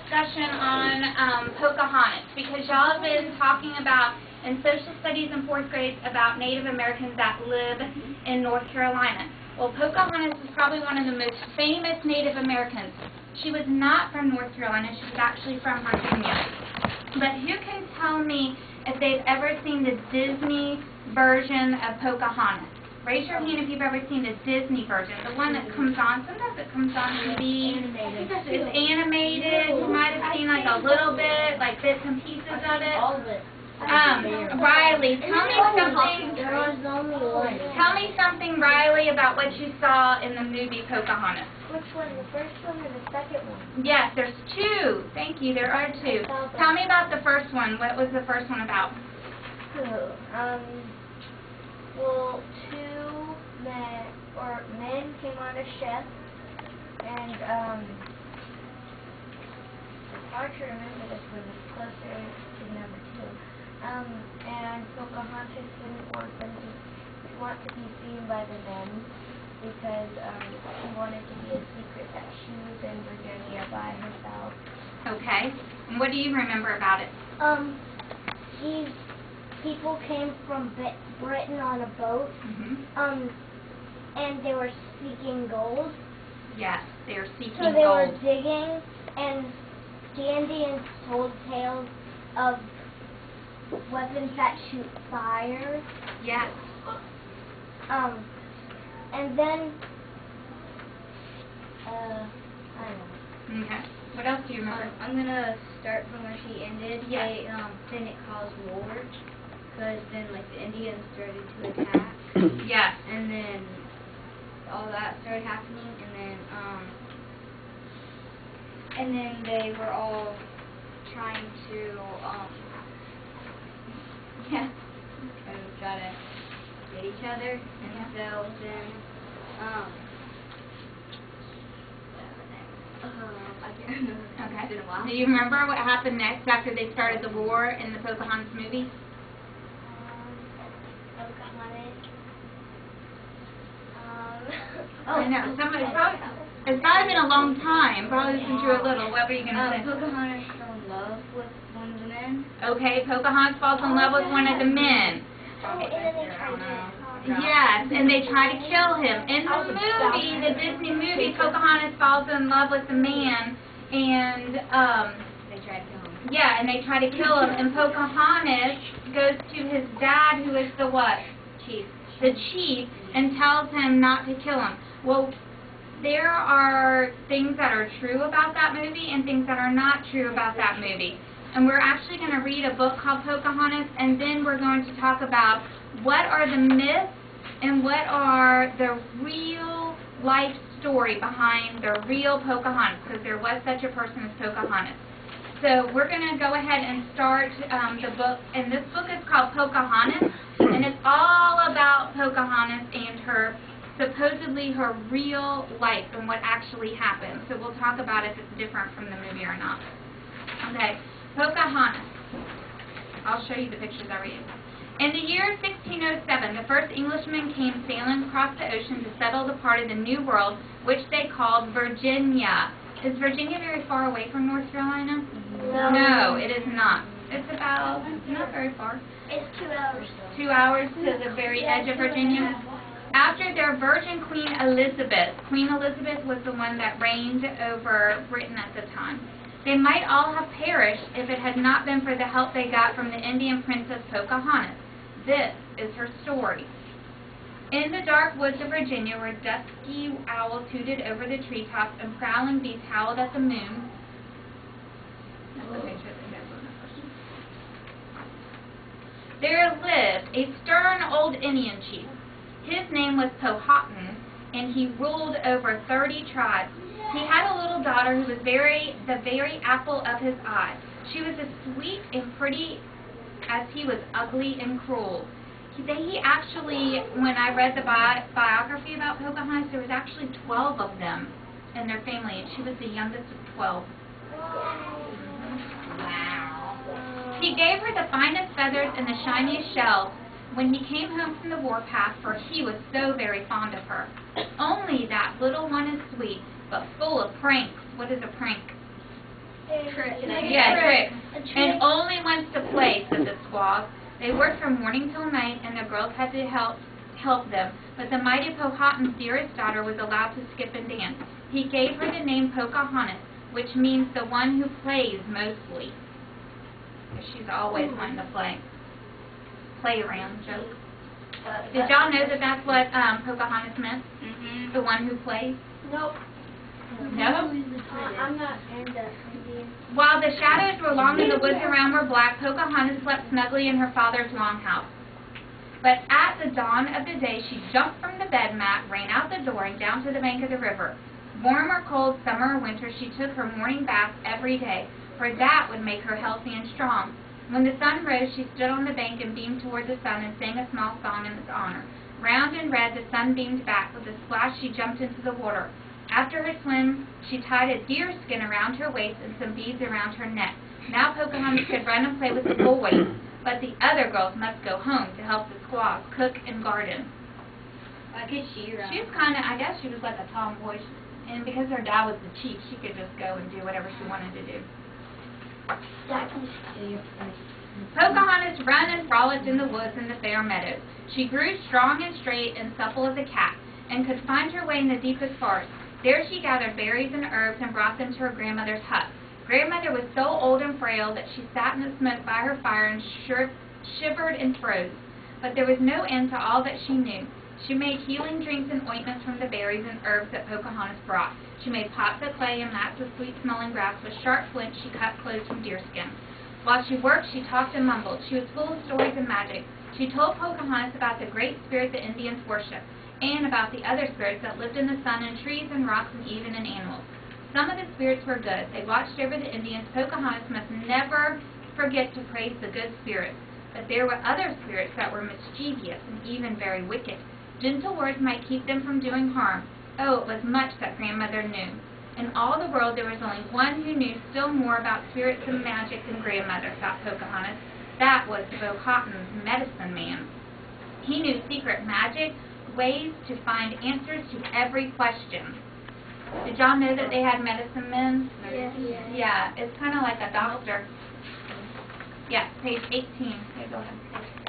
discussion on Pocahontas, because y'all have been talking about, in social studies in 4th grade, about Native Americans that live in North Carolina. Well, Pocahontas is probably one of the most famous Native Americans. She was not from North Carolina, she was actually from Virginia. But who can tell me if they've ever seen the Disney version of Pocahontas? Raise your hand if you've ever seen the Disney version, the one that comes on. Sometimes it comes on TV. It's animated. You might have seen like a little bit, like bits and pieces of it. Riley, tell me something. Tell me something, Riley, about what you saw in the movie Pocahontas. Which one, the first one or the second one? Yes, there's two. Thank you. There are two. Tell me about the first one. What was the first one about? Well, men came on a ship, and it's hard to remember this one. It's closer to number 2. And Pocahontas didn't want to be seen by the men because she wanted to be a secret that she was in Virginia by herself. Okay. And what do you remember about it? These people came from Britain on a boat. And they were seeking gold. Yes, they were seeking gold. So they gold. were digging, and the Indians told tales of weapons that shoot fire. Yes. And then, I don't know. Okay. What else do you remember? I'm going to start from where she ended. Yes. Then it caused war, because then, like, the Indians started to attack. Yes. And then all that started happening, and then they were all trying to, Yeah. try to get each other, and so then, I can't remember. Okay. It's been a while. Do you remember what happened next after they started the war in the Pocahontas movie? Pocahontas. I know. It's probably been a long time, probably since you were little. What were you going to say? Pocahontas fell in love with one of the men. Okay, Pocahontas falls in love with one of the men. Yes, and they try to kill him. In the movie, the Disney movie, Pocahontas falls in love with the man, and They tried to kill him. yeah, and they try to kill him. And Pocahontas goes to his dad, who is the what? Chief. The chief, and tells him not to kill him. Well, there are things that are true about that movie and things that are not true about that movie. And we're actually going to read a book called Pocahontas, and then we're going to talk about what are the myths and what are the real life story behind the real Pocahontas, because there was such a person as Pocahontas. So we're going to go ahead and start the book, and this book is called Pocahontas, and it's all about Pocahontas and supposedly her real life and what actually happened. So we'll talk about if it's different from the movie or not. Okay, Pocahontas. I'll show you the pictures I read. In the year 1607, the first Englishmen came sailing across the ocean to settle the part of the New World which they called Virginia. Is Virginia very far away from North Carolina? No. No, it is not. It's about, not very far. It's 2 hours. 2 hours to the very edge of Virginia. After their virgin Queen Elizabeth was the one that reigned over Britain at the time. They might all have perished if it had not been for the help they got from the Indian princess Pocahontas. This is her story. In the dark woods of Virginia, where dusky owls hooted over the treetops and prowling beasts howled at the moon, there lived a stern old Indian chief. His name was Powhatan, and he ruled over 30 tribes. He had a little daughter who was the very apple of his eye. She was as sweet and pretty as he was ugly and cruel. He actually, when I read the biography about Pocahontas, there was actually 12 of them in their family, and she was the youngest of 12. Wow. He gave her the finest feathers and the shiniest shells when he came home from the warpath, for he was so very fond of her. Only that little one is sweet, but full of pranks. What is a prank? Trick. Yeah, trick. A trick. And only wants to play, said the squaws. They worked from morning till night, and the girls had to help them. But the mighty Pocahontas' dearest daughter was allowed to skip and dance. He gave her the name Pocahontas, which means the one who plays mostly. She's always wanting to play. Play around joke. Did y'all know that that's what Pocahontas meant? Mm-hmm. The one who plays? Nope. No? I'm not into Indian. While the shadows were long and the woods around were black, Pocahontas slept snugly in her father's longhouse. But at the dawn of the day, she jumped from the bed mat, ran out the door, and down to the bank of the river. Warm or cold, summer or winter, she took her morning bath every day, for that would make her healthy and strong. When the sun rose, she stood on the bank and beamed toward the sun and sang a small song in its honor. Round and red, the sun beamed back. With a splash, she jumped into the water. After her swim, she tied a deer skin around her waist and some beads around her neck. Now Pocahontas could run and play with the boys, but the other girls must go home to help the squaws cook and garden. Why could she run? She was kind of, I guess she was like a tomboy, and because her dad was the chief, she could just go and do whatever she wanted to do. Pocahontas ran and frolicked in the woods and the fair meadows. She grew strong and straight and supple as a cat, and could find her way in the deepest forest. There she gathered berries and herbs and brought them to her grandmother's hut. Grandmother was so old and frail that she sat in the smoke by her fire and shivered and froze. But there was no end to all that she knew. She made healing drinks and ointments from the berries and herbs that Pocahontas brought. She made pots of clay and mats of sweet-smelling grass. With sharp flints, she cut clothes from deerskin. While she worked, she talked and mumbled. She was full of stories and magic. She told Pocahontas about the great spirit the Indians worship, and about the other spirits that lived in the sun and trees and rocks and even in animals. Some of the spirits were good. They watched over the Indians. Pocahontas must never forget to praise the good spirits. But there were other spirits that were mischievous and even very wicked. Gentle words might keep them from doing harm. Oh, it was much that grandmother knew. In all the world, there was only one who knew still more about spirits and magic than grandmother, thought Pocahontas. That was Powhatan's medicine man. He knew secret magic, ways to find answers to every question. Did y'all know that they had medicine men? Yeah, it's kind of like a doctor. Yeah, page 18. Okay, go ahead.